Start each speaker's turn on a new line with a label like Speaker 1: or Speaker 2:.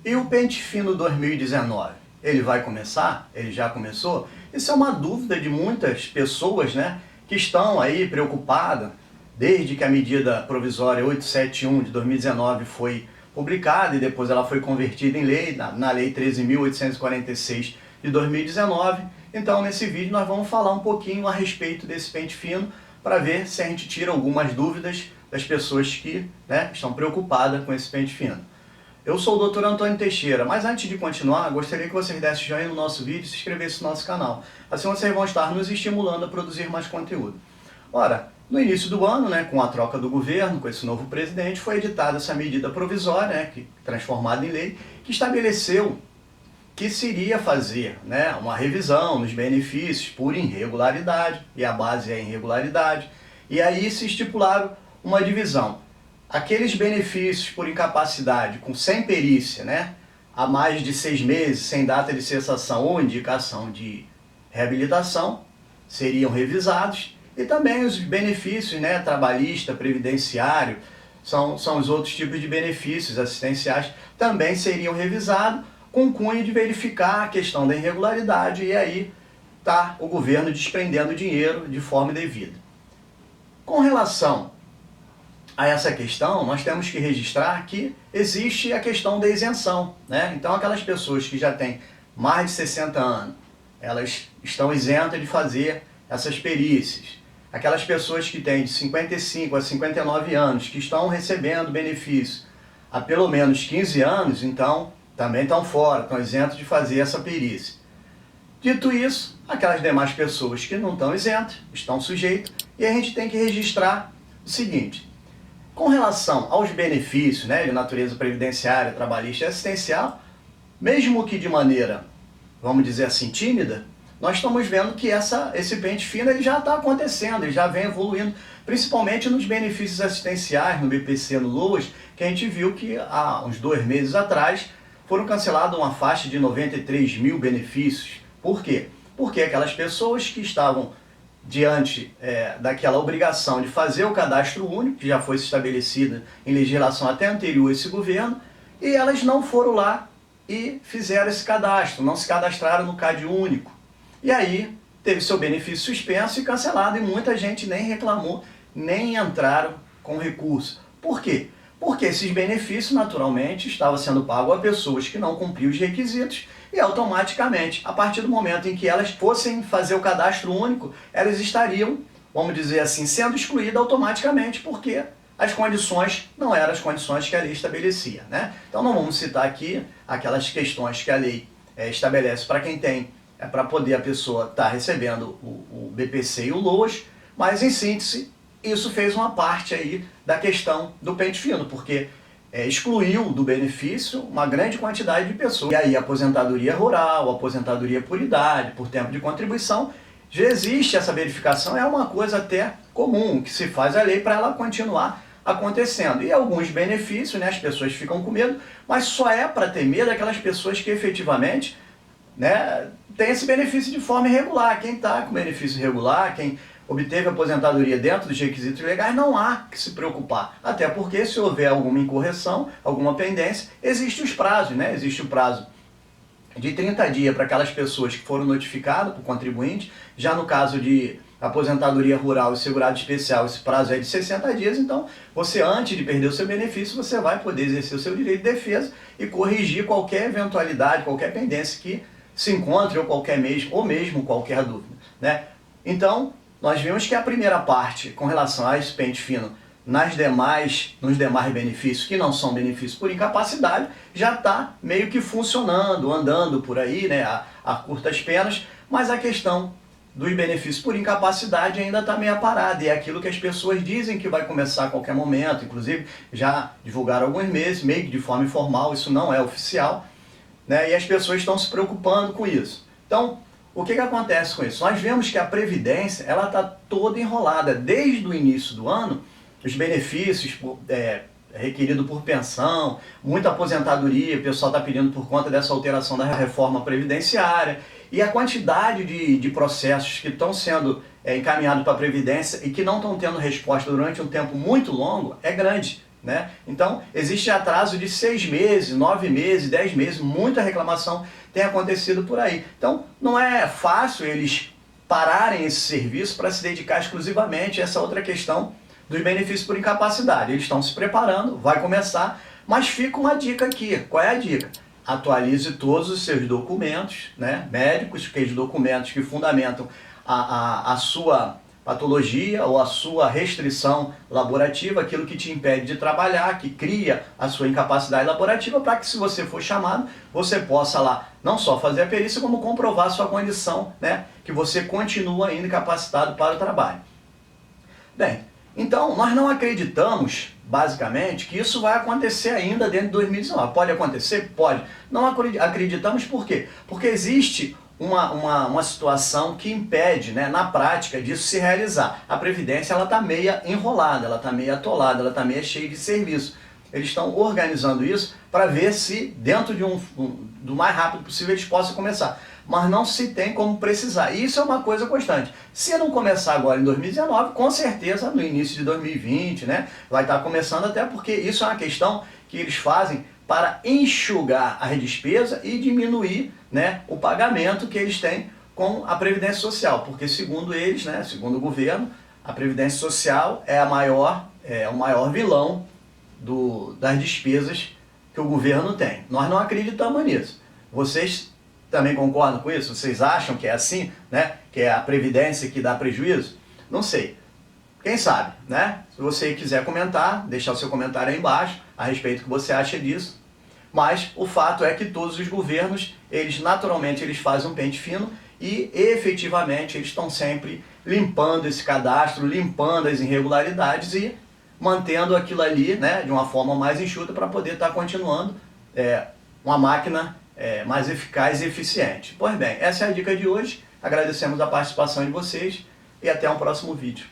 Speaker 1: E o pente fino 2019? Ele vai começar? Ele já começou? Isso é uma dúvida de muitas pessoas, né, que estão aí preocupadas desde que a medida provisória 871 de 2019 foi publicada e depois ela foi convertida em lei, na lei 13.846 de 2019. Então nesse vídeo nós vamos falar um pouquinho a respeito desse pente fino para ver se a gente tira algumas dúvidas das pessoas que, né, estão preocupadas com esse pente fino. Eu sou o Dr. Antônio Teixeira, mas antes de continuar, gostaria que vocês dessem joinha no nosso vídeo e se inscrevessem no nosso canal. Assim vocês vão estar nos estimulando a produzir mais conteúdo. Ora, no início do ano, né, com a troca do governo, com esse novo presidente, foi editada essa medida provisória, né, transformada em lei, que estabeleceu que se iria fazer, né, uma revisão nos benefícios por irregularidade, e a base é irregularidade, e aí se estipularam uma divisão. Aqueles benefícios por incapacidade sem perícia, né, há mais de 6 meses, sem data de cessação ou indicação de reabilitação, seriam revisados, e também os benefícios, né, trabalhista, previdenciário, são os outros tipos de benefícios assistenciais, também seriam revisados, com cunho de verificar a questão da irregularidade, e aí está o governo desprendendo dinheiro de forma devida. Com relação a essa questão, nós temos que registrar que existe a questão da isenção, né? Então aquelas pessoas que já têm mais de 60 anos, elas estão isentas de fazer essas perícias. Aquelas pessoas que têm de 55 a 59 anos, que estão recebendo benefício há pelo menos 15 anos, então também estão fora, estão isentos de fazer essa perícia. Dito isso, aquelas demais pessoas que não estão isentas, estão sujeitas, e a gente tem que registrar o seguinte: com relação aos benefícios, né, de natureza previdenciária, trabalhista e assistencial, mesmo que de maneira, vamos dizer assim, tímida, nós estamos vendo que esse pente fino ele já está acontecendo, ele já vem evoluindo, principalmente nos benefícios assistenciais, no BPC, no LOAS, que a gente viu que há uns 2 meses atrás foram cancelados uma faixa de 93 mil benefícios. Por quê? Porque aquelas pessoas que estavam diante daquela obrigação de fazer o cadastro único, que já foi estabelecida em legislação até anterior a esse governo, e elas não foram lá e fizeram esse cadastro, não se cadastraram no CAD único. E aí teve seu benefício suspenso e cancelado, e muita gente nem reclamou, nem entraram com recurso. Por quê? Porque esses benefícios, naturalmente, estavam sendo pagos a pessoas que não cumpriam os requisitos, e automaticamente, a partir do momento em que elas fossem fazer o cadastro único, elas estariam, vamos dizer assim, sendo excluídas automaticamente, porque as condições não eram as condições que a lei estabelecia, né? Então não vamos citar aqui aquelas questões que a lei estabelece para quem tem, para poder a pessoa estar recebendo o BPC e o LOAS, mas em síntese, isso fez uma parte aí da questão do pente fino, porque excluiu do benefício uma grande quantidade de pessoas. E aí aposentadoria rural, aposentadoria por idade, por tempo de contribuição, já existe essa verificação, é uma coisa até comum, que se faz a lei para ela continuar acontecendo. E alguns benefícios, né, as pessoas ficam com medo, mas só é para ter medo aquelas pessoas que efetivamente, né, tem esse benefício de forma irregular. Quem está com benefício irregular, quem obteve aposentadoria dentro dos requisitos legais, não há que se preocupar. Até porque se houver alguma incorreção, alguma pendência, existem os prazos, né? Existe o prazo de 30 dias para aquelas pessoas que foram notificadas por contribuinte. Já no caso de aposentadoria rural e segurado especial, esse prazo é de 60 dias, então você, antes de perder o seu benefício, você vai poder exercer o seu direito de defesa e corrigir qualquer eventualidade, qualquer pendência que se encontre, ou mesmo qualquer dúvida, né? Então, nós vimos que a primeira parte, com relação a esse pente fino, nos demais benefícios, que não são benefícios por incapacidade, já está meio que funcionando, andando por aí, né, a curtas penas, mas a questão dos benefícios por incapacidade ainda está meio parada, e é aquilo que as pessoas dizem que vai começar a qualquer momento, inclusive já divulgaram alguns meses, meio que de forma informal, isso não é oficial, né, e as pessoas estão se preocupando com isso. Então, o que acontece com isso? Nós vemos que a Previdência ela está toda enrolada. Desde o início do ano, os benefícios requeridos por pensão, muita aposentadoria, o pessoal está pedindo por conta dessa alteração da reforma previdenciária, e a quantidade de processos que estão sendo encaminhados para a Previdência e que não estão tendo resposta durante um tempo muito longo é grande. né? Então, existe atraso de 6 meses, 9 meses, 10 meses, muita reclamação tem acontecido por aí. Então, não é fácil eles pararem esse serviço para se dedicar exclusivamente a essa outra questão dos benefícios por incapacidade. Eles estão se preparando, vai começar, mas fica uma dica aqui. Qual é a dica? Atualize todos os seus documentos, né, médicos, aqueles documentos que fundamentam a sua patologia ou a sua restrição laborativa, aquilo que te impede de trabalhar, que cria a sua incapacidade laborativa, para que, se você for chamado, você possa lá não só fazer a perícia, como comprovar a sua condição, né, que você continua ainda incapacitado para o trabalho. Bem, então nós não acreditamos, basicamente, que isso vai acontecer ainda dentro de 2019. Pode acontecer? Pode. Não acreditamos por quê? Porque existe uma situação que impede, né, na prática, disso se realizar. A Previdência está meia enrolada, ela está meia atolada, ela está meia cheia de serviço. Eles estão organizando isso para ver se, dentro de do mais rápido possível, eles possam começar. Mas não se tem como precisar. E isso é uma coisa constante. Se não começar agora em 2019, com certeza no início de 2020, né, vai estar começando, até porque isso é uma questão que eles fazem para enxugar as despesas e diminuir, né, o pagamento que eles têm com a Previdência Social. Porque, segundo eles, né, segundo o governo, a Previdência Social é o maior vilão das despesas que o governo tem. Nós não acreditamos nisso. Vocês também concordam com isso? Vocês acham que é assim, né? Que é a Previdência que dá prejuízo? Não sei. Quem sabe, né? Se você quiser comentar, deixar o seu comentário aí embaixo a respeito do que você acha disso. Mas o fato é que todos os governos, eles naturalmente fazem um pente fino e efetivamente eles estão sempre limpando esse cadastro, limpando as irregularidades e mantendo aquilo ali, né, de uma forma mais enxuta para poder estar continuando uma máquina mais eficaz e eficiente. Pois bem, essa é a dica de hoje. Agradecemos a participação de vocês e até um próximo vídeo.